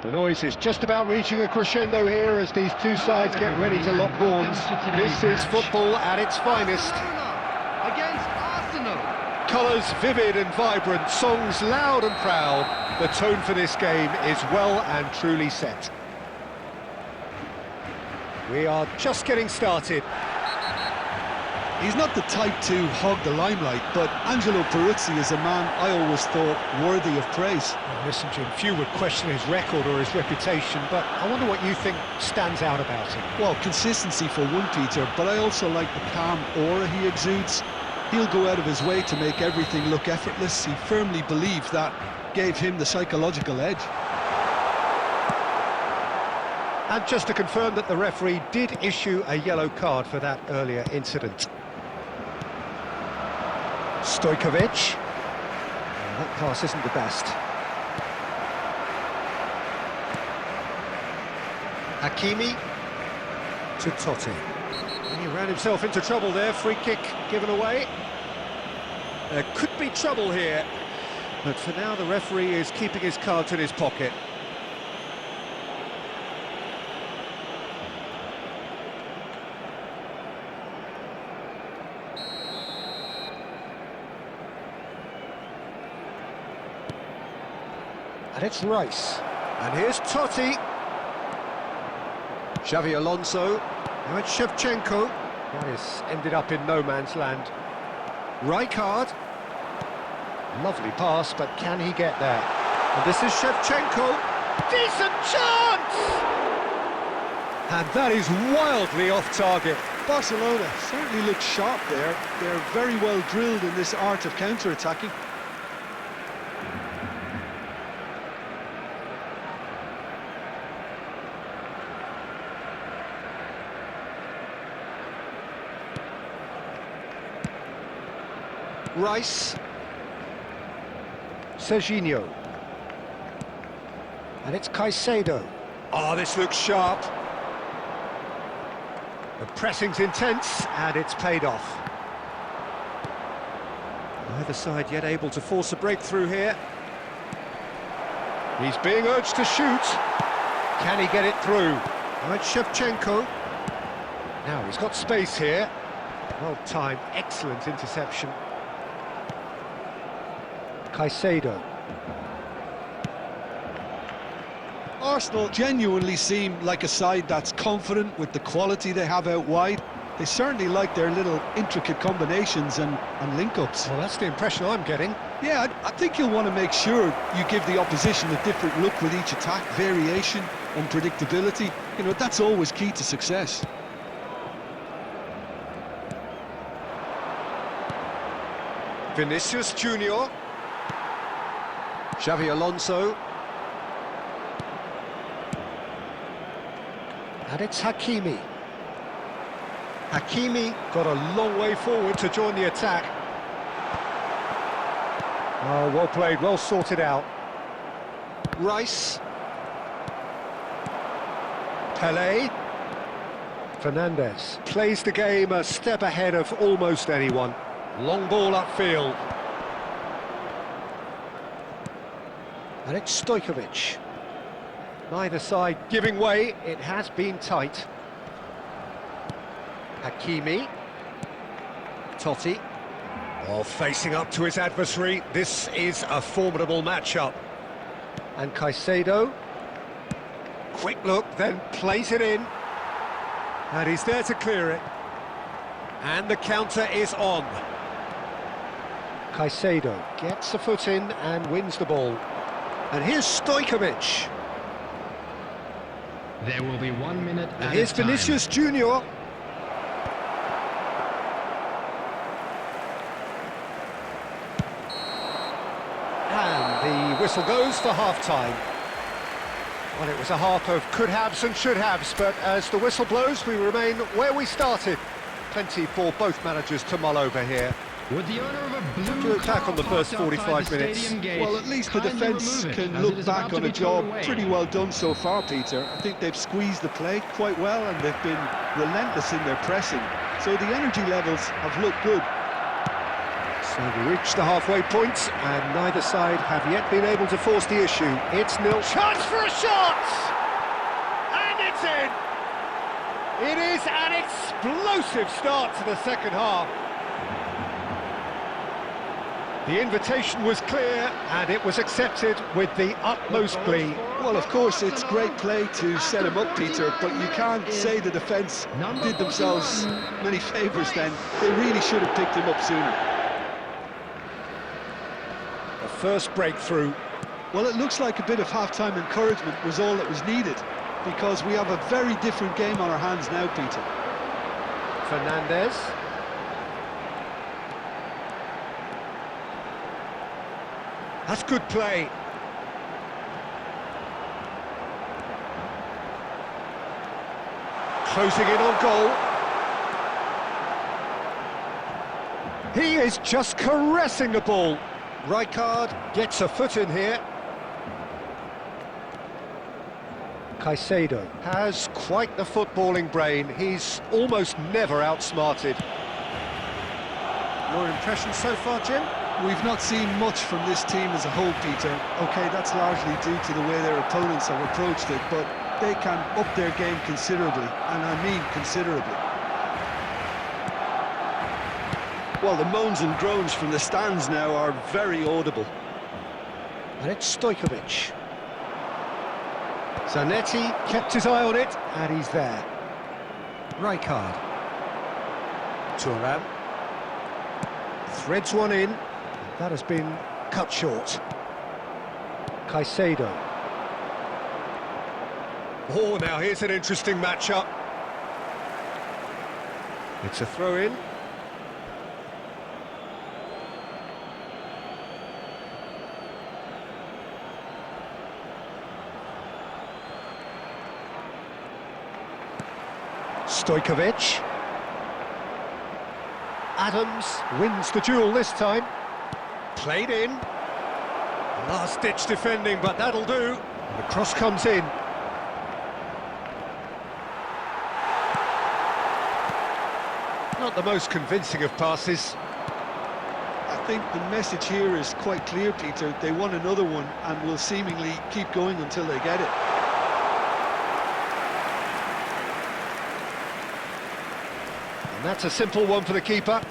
The noise is just about reaching a crescendo here as these two sides get ready to lock horns. This is football at its finest. Against Arsenal. Colours vivid and vibrant, songs loud and proud. The tone for this game is well and truly set. We are just getting started. He's not the type to hog the limelight, but Angelo Peruzzi is a man I always thought worthy of praise. Listen, Jim, few would question his record or his reputation, but I wonder what you think stands out about him. Well, consistency for one, Peter, but I also like the calm aura he exudes. He'll go out of his way to make everything look effortless. He firmly believes that gave him the psychological edge. And just to confirm that the referee did issue a yellow card for that earlier incident. Stojkovic. That pass isn't the best. Hakimi to Totti. And he ran himself into trouble there, free kick given away. There could be trouble here, but for now the referee is keeping his cards in his pocket. And it's Rice. And here's Totti. Xavi Alonso. Now it's Shevchenko. That has ended up in no man's land. Rijkaard. Lovely pass, but can he get there? And this is Shevchenko. Decent chance! And that is wildly off target. Barcelona certainly look sharp there. They're very well drilled in this art of counter-attacking. Rice. Serginho. And it's Caicedo. Oh, this looks sharp. The pressing's intense, and it's paid off. Neither side yet able to force a breakthrough here. He's being urged to shoot. Can he get it through? Now it's Shevchenko. Now he's got space here. Well timed, excellent interception. Caicedo. Arsenal genuinely seem like a side that's confident with the quality they have out wide. They certainly like their little intricate combinations and link-ups. Well, that's the impression I'm getting. Yeah, I think you'll want to make sure you give the opposition a different look with each attack. Variation, unpredictability, you know, that's always key to success. Vinicius Junior. Xavi Alonso. And it's Hakimi. Hakimi got a long way forward to join the attack. Oh, well played, well sorted out. Rice. Pelé. Fernandes plays the game a step ahead of almost anyone. Long ball upfield. And it's Stojkovic. Neither side giving way, it has been tight. Hakimi. Totti. Oh, facing up to his adversary, this is a formidable matchup. And Caicedo. Quick look, then plays it in. And he's there to clear it. And the counter is on. Caicedo gets a foot in and wins the ball. And here's Stojkovic. There will be 1 minute And at here's a time. Vinicius Junior. And the whistle goes for half-time. Well, it was a half of could-haves and should-haves, but as the whistle blows, we remain where we started. Plenty for both managers to mull over here. With the owner of a blue To attack on the car first parked 45 outside the minutes. stadium gate, Well, at least the kindly defence remove it, can as look it is back about to on be a job towed away. pretty well done so far, Peter. I think they've squeezed the play quite well and they've been relentless in their pressing. So the energy levels have looked good. So So we reached the halfway point, and neither side have yet been able to force the issue. It's nil. Chance for a shot! And it's in! It is an explosive start to the second half. The invitation was clear, and it was accepted with the utmost glee. Well, of course, it's great play to set him up, Peter, but you can't say the defence did themselves many favours then. They really should have picked him up sooner. The first breakthrough. Well, it looks like a bit of half-time encouragement was all that was needed, because we have a very different game on our hands now, Peter. Fernandez. That's good play. Closing in on goal. He is just caressing the ball. Rijkaard gets a foot in here. Caicedo has quite the footballing brain. He's almost never outsmarted. Your impression so far, Jim? We've not seen much from this team as a whole, Peter. OK, that's largely due to the way their opponents have approached it, but they can up their game considerably, and I mean considerably. Well, the moans and groans from the stands now are very audible. And it's Stojkovic. Zanetti kept his eye on it, and he's there. Rijkaard. Thuram. Threads one in. That has been cut short. Caicedo. Oh, now here's an interesting matchup. It's a throw-in. Stojkovic. Adams wins the duel this time. Played in. Last-ditch defending, but that'll do. The cross comes in. Not the most convincing of passes. I think the message here is quite clear, Peter. They want another one and will seemingly keep going until they get it. And that's a simple one for the keeper.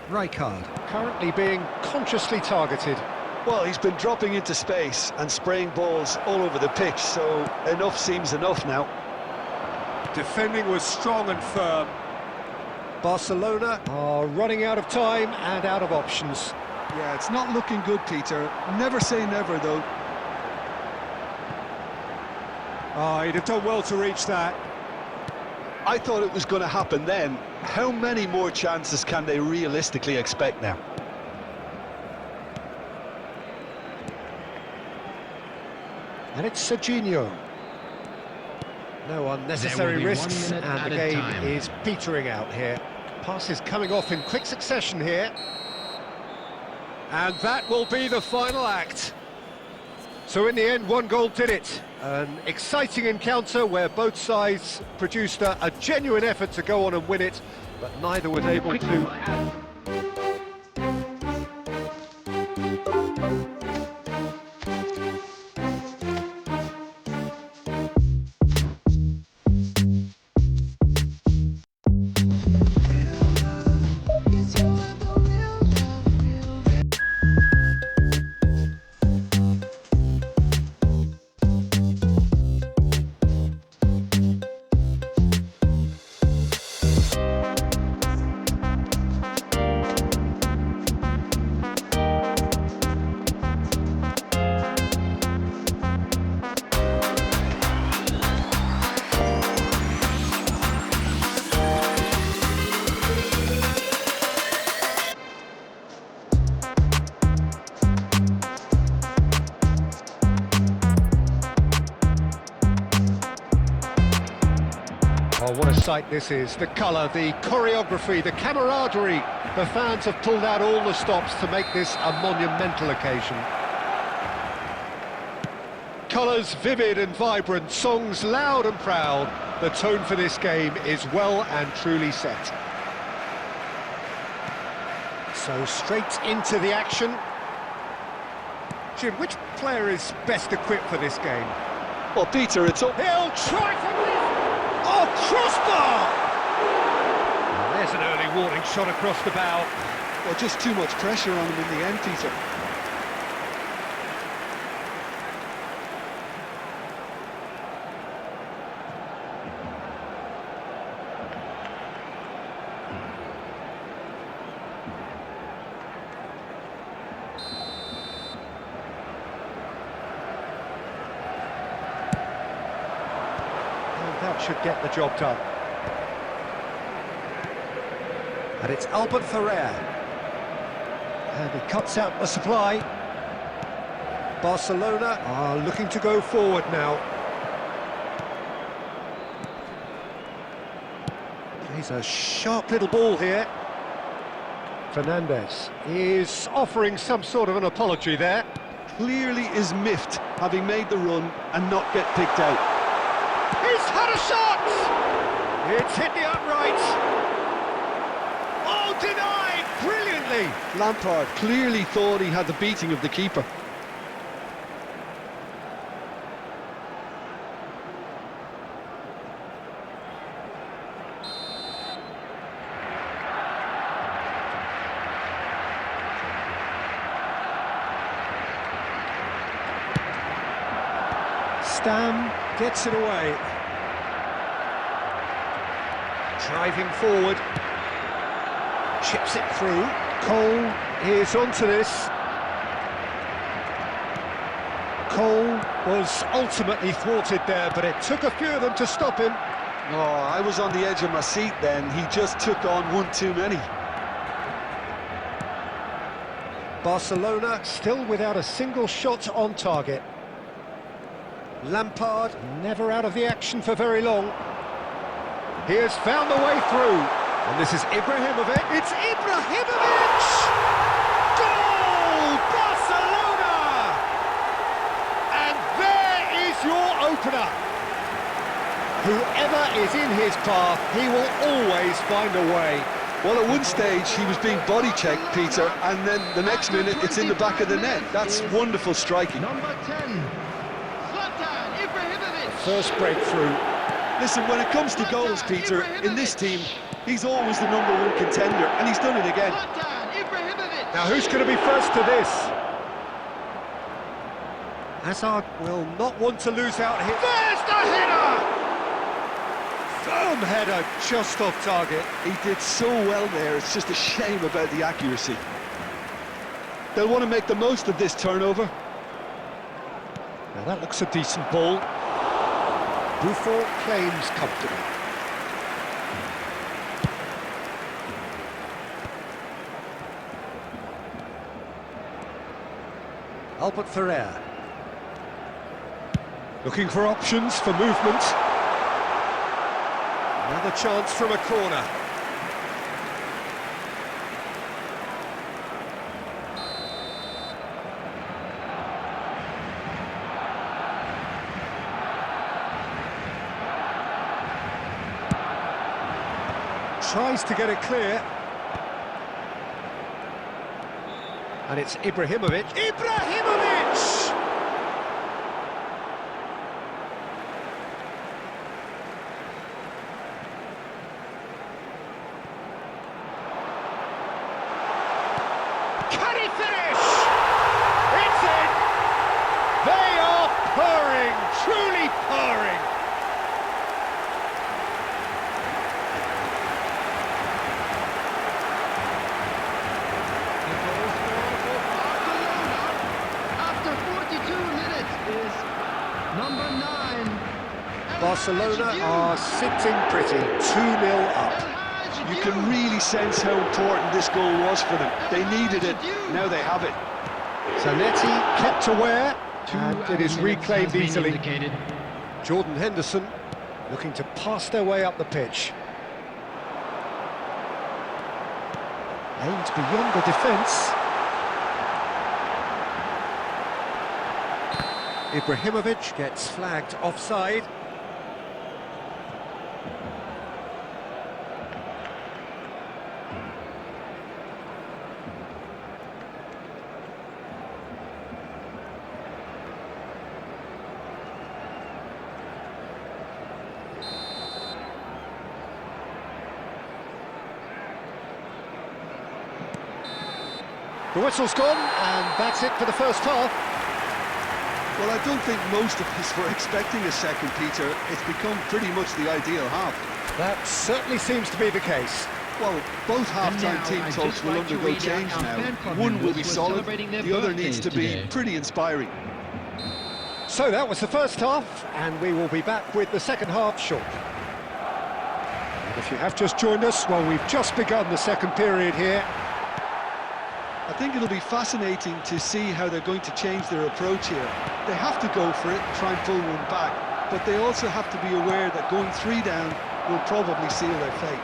Rijkaard, currently being consciously targeted. Well, he's been dropping into space and spraying balls all over the pitch, so enough seems enough now. Defending was strong and firm. Barcelona are running out of time and out of options. Yeah, it's not looking good, Peter. Never say never, though. Oh, he'd have done well to reach that. I thought it was going to happen then. How many more chances can they realistically expect now? And it's Serginho. No unnecessary risks, and the game is petering out here. Passes coming off in quick succession here. And that will be the final act. So in the end, one goal did it. An exciting encounter where both sides produced a genuine effort to go on and win it, but neither was able to. Oh, what a sight this is. The colour, the choreography, the camaraderie. The fans have pulled out all the stops to make this a monumental occasion. Colours vivid and vibrant, songs loud and proud. The tone for this game is well and truly set. So straight into the action. Jim, which player is best equipped for this game? Well, Peter, it's up. He'll try from this! Oh, crossbar! Well, there's an early warning shot across the bow. Well, just too much pressure on him in the end, Peter. That should get the job done. And it's Albert Ferrer. And he cuts out the supply. Barcelona are looking to go forward now. Plays a sharp little ball here. Fernandez is offering some sort of an apology there. Clearly is miffed, having made the run and not get picked out. He's had a shot! It's hit the uprights. Oh, denied brilliantly. Lampard clearly thought he had the beating of the keeper. Stam gets it away. Driving forward. Chips it through. Cole is onto this. Cole was ultimately thwarted there, but it took a few of them to stop him. Oh, I was on the edge of my seat then. He just took on one too many. Barcelona still without a single shot on target. Lampard never out of the action for very long. He has found the way through. And this is Ibrahimovic. It's Ibrahimovic! Goal! Barcelona! And there is your opener. Whoever is in his path, he will always find a way. Well, at one stage he was being body checked, Peter, and then the next minute it's in the back of the net. That's wonderful striking. Number 10. First breakthrough. Listen, when it comes to goals, Peter, in this team, he's always the #1 contender, and he's done it again. Now who's going to be first to this? Hazard will not want to lose out here. There's the header! Firm header, just off target. He did so well there, it's just a shame about the accuracy. They'll want to make the most of this turnover. Now that looks a decent ball. Buffon claims comfortable. Albert Ferrer. Looking for options for movement. Another chance from a corner. Tries to get it clear. And it's Ibrahimovic. Ibrahimovic! Can he finish? It's in! They are purring, truly purring. Barcelona are sitting pretty, 2-0 up. You can really sense how important this goal was for them. They needed it, now they have it. Zanetti kept aware, and it is reclaimed easily. Jordan Henderson looking to pass their way up the pitch. Aimed beyond the defence. Ibrahimovic gets flagged offside. The whistle's gone, and that's it for the first half. Well, I don't think most of us were expecting a second, Peter. It's become pretty much the ideal half. That certainly seems to be the case. Well, both half-time team talks will undergo change now. One will be solid, the other needs to be pretty inspiring. So that was the first half, and we will be back with the second half shortly. And if you have just joined us, well, we've just begun the second period here. I think it'll be fascinating to see how they're going to change their approach here. They have to go for it and try and pull one back, but they also have to be aware that going 3 down will probably seal their fate.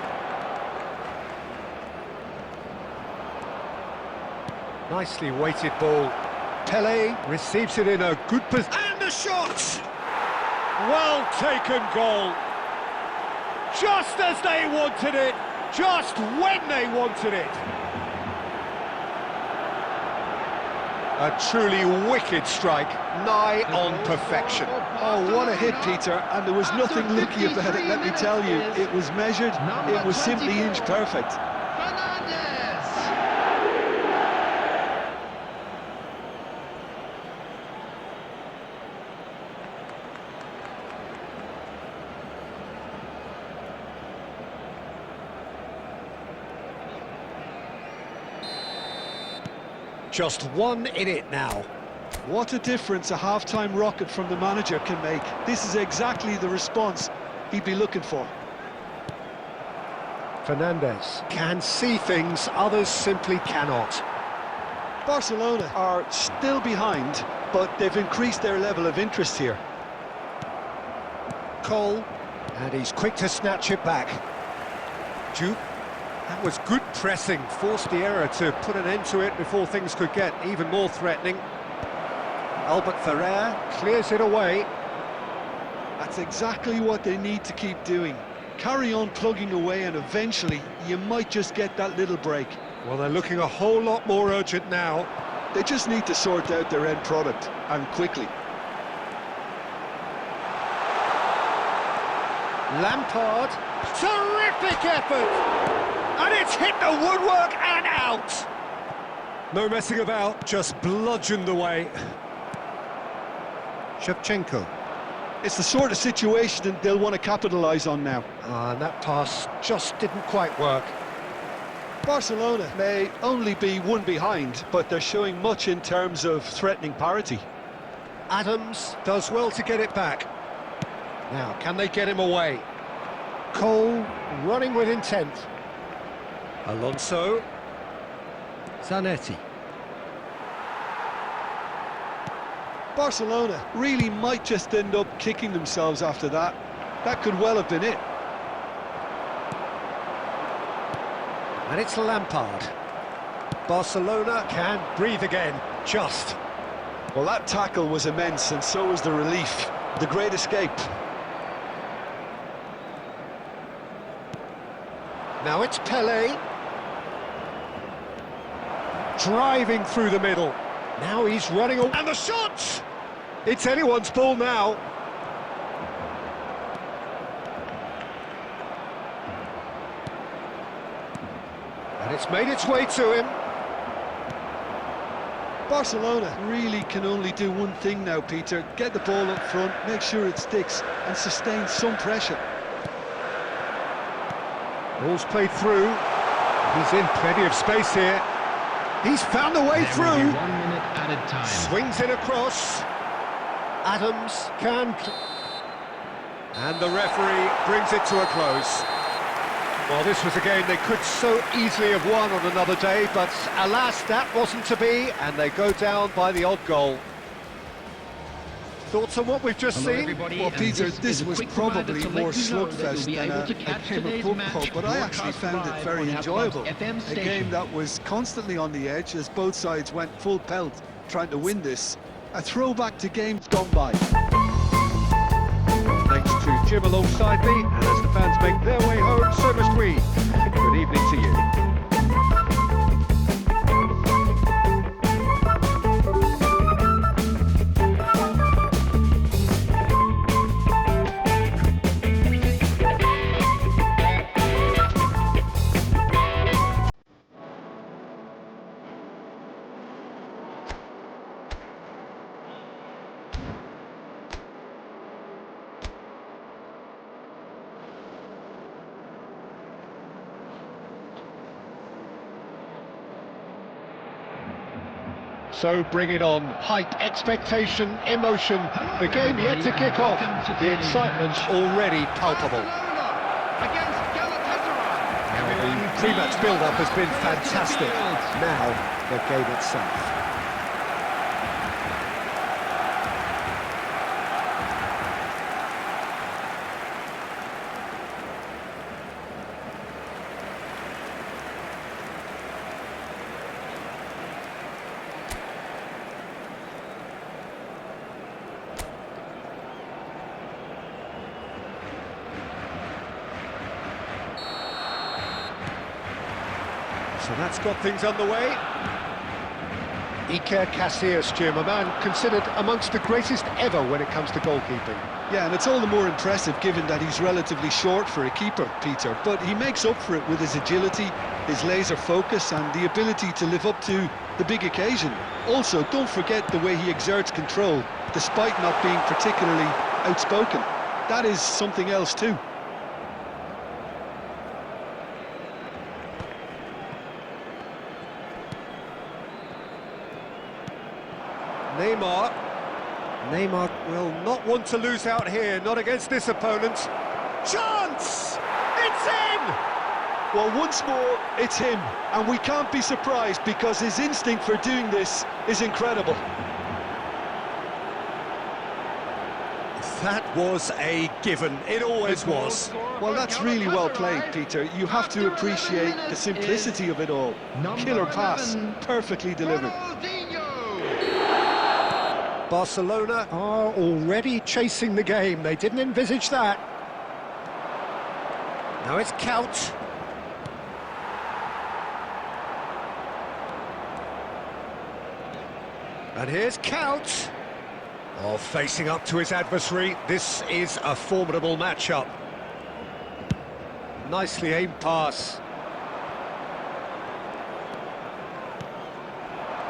Nicely weighted ball. Pele receives it in a good position. And the shot! Well taken goal. Just as they wanted it, just when they wanted it. A truly wicked strike, nigh on perfection. Oh, what a hit, Peter, and there was nothing lucky about it, let me tell you. It was measured, it was simply inch perfect. Just one in it now. What a difference a half-time rocket from the manager can make. This is exactly the response he'd be looking for. Fernandes can see things others simply cannot. Barcelona are still behind, but they've increased their level of interest here. Cole, and he's quick to snatch it back. Duke. That was good pressing, forced the error to put an end to it before things could get even more threatening. Albert Ferrer clears it away. That's exactly what they need to keep doing. Carry on plugging away and eventually you might just get that little break. Well, they're looking a whole lot more urgent now. They just need to sort out their end product, and quickly. Lampard, terrific effort! And it's hit the woodwork and out! No messing about, just bludgeoned away. Shevchenko. It's the sort of situation they'll want to capitalise on now. And that pass just didn't quite work. Barcelona may only be one behind, but they're showing much in terms of threatening parity. Adams does well to get it back. Now, can they get him away? Cole running with intent. Alonso. Zanetti. Barcelona really might just end up kicking themselves after that. That could well have been it. And it's Lampard. Barcelona can breathe again, just. Well, that tackle was immense, and so was the relief. The great escape. Now it's Pele. Driving through the middle. Now he's running away. And the shot! It's anyone's ball now. And it's made its way to him. Barcelona really can only do one thing now, Peter. Get the ball up front, make sure it sticks, and sustain some pressure. Ball's played through. He's in plenty of space here. He's found a way through. 1 minute added time. Swings it across. Adams can... And the referee brings it to a close. Well, this was a game they could so easily have won on another day, but alas, that wasn't to be, and they go down by the odd goal. Thoughts on what we've just seen? Well, Peter, this was probably more slugfest than a game of football, but I actually found it very enjoyable. A game that was constantly on the edge as both sides went full pelt trying to win this. A throwback to games gone by. Thanks to Jim alongside me, and as the fans make their way home, so must we. Good evening to you. So bring it on. Hype, expectation, emotion. The game yet to kick off. The excitement's already palpable. Against Galatasaray. The pre-match build-up has been fantastic. Now, the game itself. So that's got things underway. Iker Casillas, Jim, a man considered amongst the greatest ever when it comes to goalkeeping. Yeah, and it's all the more impressive given that he's relatively short for a keeper, Peter. But he makes up for it with his agility, his laser focus and the ability to live up to the big occasion. Also, don't forget the way he exerts control, despite not being particularly outspoken. That is something else too. Neymar will not want to lose out here, not against this opponent. Chance! It's in! Well, once more, it's him, and we can't be surprised because his instinct for doing this is incredible. That was a given, it always was. Well, that's really well played, Peter. You have to appreciate the simplicity of it all. Killer pass, perfectly delivered. Barcelona are already chasing the game. They didn't envisage that. Now it's Couch. And here's Couch. Oh, facing up to his adversary. This is a formidable matchup. Nicely aimed pass.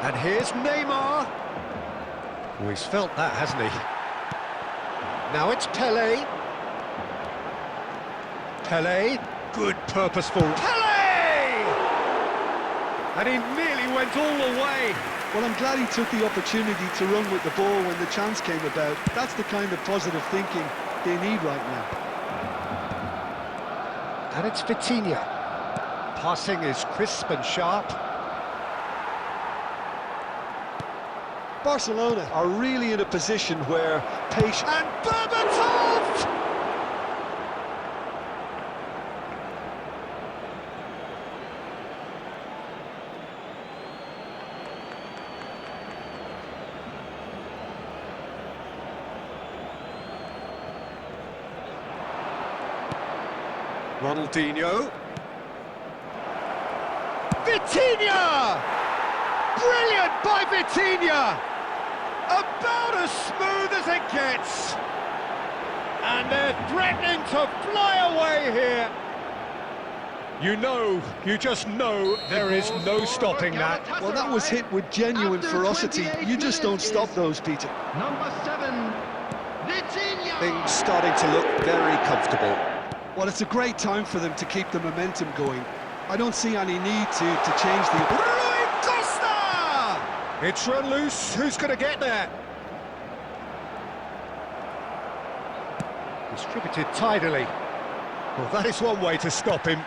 And here's Neymar. Oh, he's felt that, hasn't he? Now it's Pelé. Pelé, good purposeful. Pelé! And he nearly went all the way. Well, I'm glad he took the opportunity to run with the ball when the chance came about. That's the kind of positive thinking they need right now. And it's Vitinha. Passing is crisp and sharp. Barcelona are really in a position where patience... And Berbatov! Ronaldinho. Vitinha! Brilliant by Vitinha! About as smooth as it gets. And they're threatening to fly away here. You just know there is no stopping that. Well, that was hit with genuine ferocity. You just don't stop those, Peter. Number 7, Vitinha. Things starting to look very comfortable. Well, it's a great time for them to keep the momentum going. I don't see any need to change the... It's run loose, who's going to get there? Distributed tidily. Well, that is one way to stop him.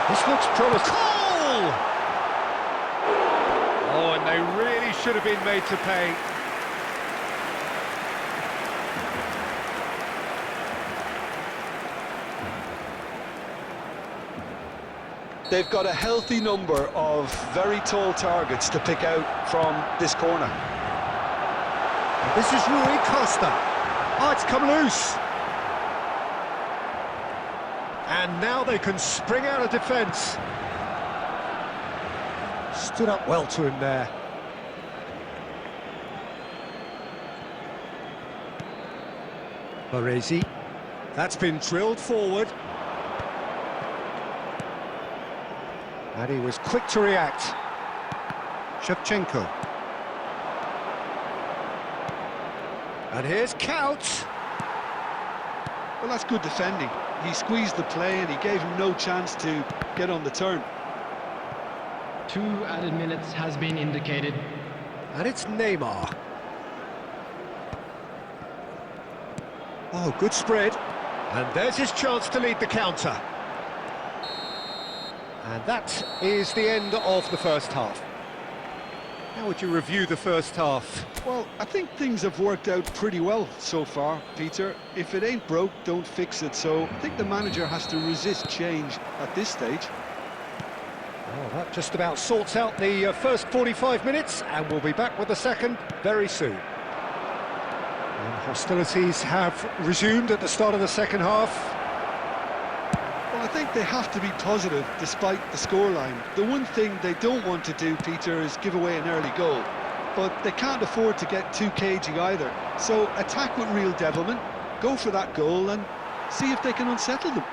This looks promising. Goal! Oh, and they really should have been made to pay. They've got a healthy number of very tall targets to pick out from this corner. This is Rui Costa. Oh, it's come loose. And now they can spring out of defence. Stood up well to him there. Baresi. That's been drilled forward. And he was quick to react. Shevchenko. And here's Couch. Well, that's good defending. He squeezed the play and he gave him no chance to get on the turn. 2 added minutes has been indicated. And it's Neymar. Oh, good spread. And there's his chance to lead the counter. And that is the end of the first half. How would you review the first half? Well, I think things have worked out pretty well so far, Peter. If it ain't broke, don't fix it. So I think the manager has to resist change at this stage. Well, that just about sorts out the first 45 minutes, and we'll be back with the second very soon. And hostilities have resumed at the start of the second half. Well, I think they have to be positive despite the scoreline. The one thing they don't want to do, Peter, is give away an early goal. But they can't afford to get too cagey either. So attack with real devilment, go for that goal and see if they can unsettle them.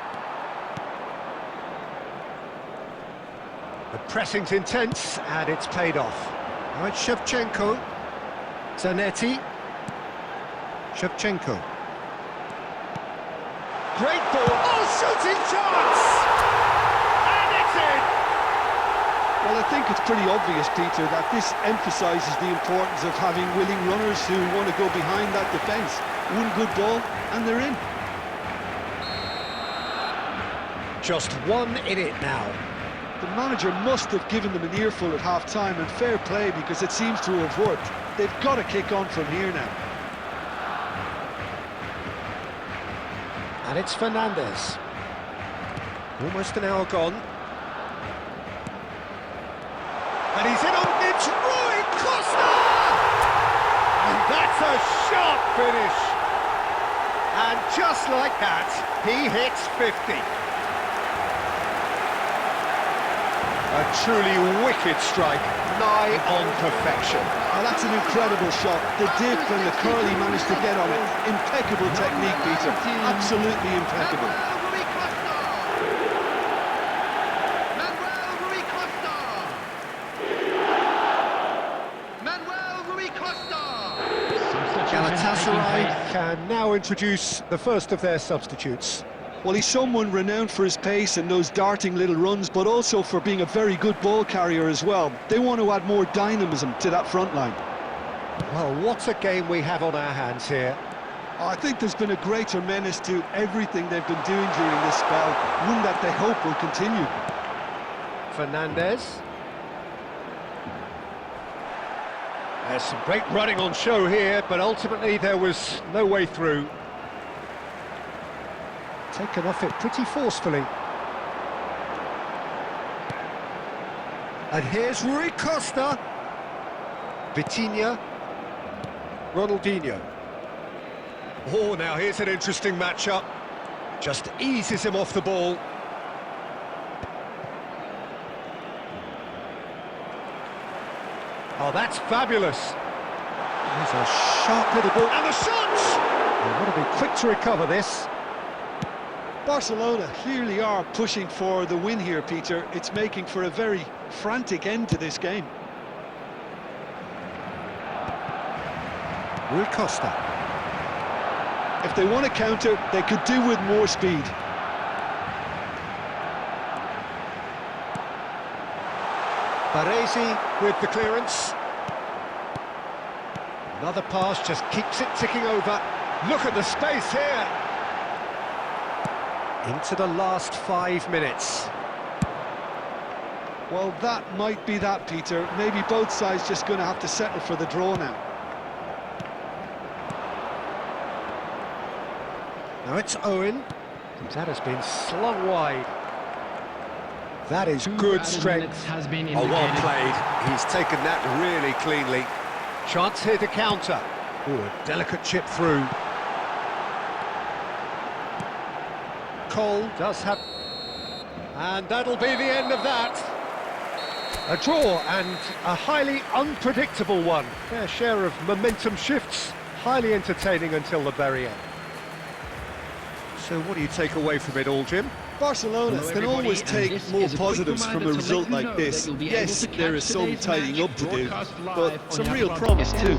The pressing's intense, and it's paid off. All right, Shevchenko. Zanetti. Shevchenko. Great ball. Oh, shooting chance! And it's in! Well, I think it's pretty obvious, Peter, that this emphasises the importance of having willing runners who want to go behind that defence. One good ball, and they're in. Just one in it now. The manager must have given them an earful at half-time, and fair play because it seems to have worked. They've got to kick on from here now. And it's Fernandes. Almost an hour gone. And he's in on it's Rui Costa! And that's a sharp finish. And just like that, he hits 50. A truly wicked strike, nigh on perfection. Oh, that's an incredible shot. The dip and the curl he managed to get on it. Impeccable technique, Peter. Absolutely impeccable. Galatasaray can now introduce the first of their substitutes. Well, he's someone renowned for his pace and those darting little runs, but also for being a very good ball carrier as well. They want to add more dynamism to that front line. Well, what a game we have on our hands here. I think there's been a greater menace to everything they've been doing during this spell, one that they hope will continue. Fernandes. There's some great running on show here, but ultimately there was no way through. Taken off it pretty forcefully. And here's Rui Costa. Vitinha. Ronaldinho. Oh, now here's an interesting matchup. Just eases him off the ball. Oh, that's fabulous. There's a sharp little ball. And the shot! They've got to be quick to recover this. Barcelona clearly are pushing for the win here, Peter. It's making for a very frantic end to this game. Rui Costa. If they want to counter, they could do with more speed. Baresi with the clearance. Another pass just keeps it ticking over. Look at the space here. Into the last 5 minutes. Well, that might be that, Peter. Maybe both sides just going to have to settle for the draw now. Now it's Owen. That has been slung wide. That is good strength. Oh, well played. He's taken that really cleanly. Chance here to counter. Ooh, a delicate chip through. Cole does have... And that'll be the end of that. A draw and a highly unpredictable one. Fair share of momentum shifts. Highly entertaining until the very end. So what do you take away from it all, Jim? Barcelona can always take more positives from a result like this. Yes, there is some tidying up to do, but some real promise too.